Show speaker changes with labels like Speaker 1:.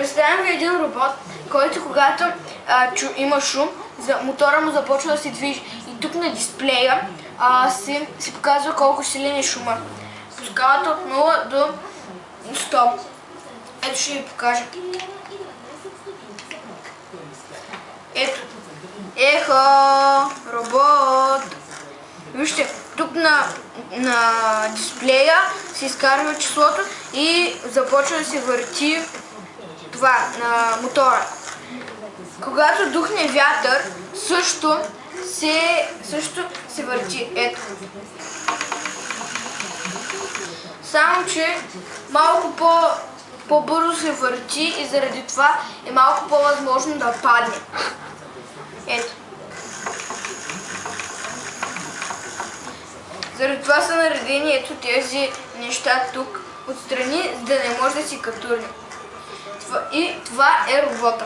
Speaker 1: Представям ви един робот, който когато има шум, мотора му започва да се движи. И тук на дисплея се показва колко силен е шума. По скалата от 0 до 100. Ето ще ви покажа. Ето. Ехо, робот. Вижте, тук на дисплея се изкарва числото и започва да се върти това на мотора. Когато духне вятър, също се върти. Ето. Само че малко по-бързо се върти и заради това е малко по-възможно да падне. Ето. Заради това са наредени ето тези неща тук отстрани, за да не може да си катурне. И това е робота.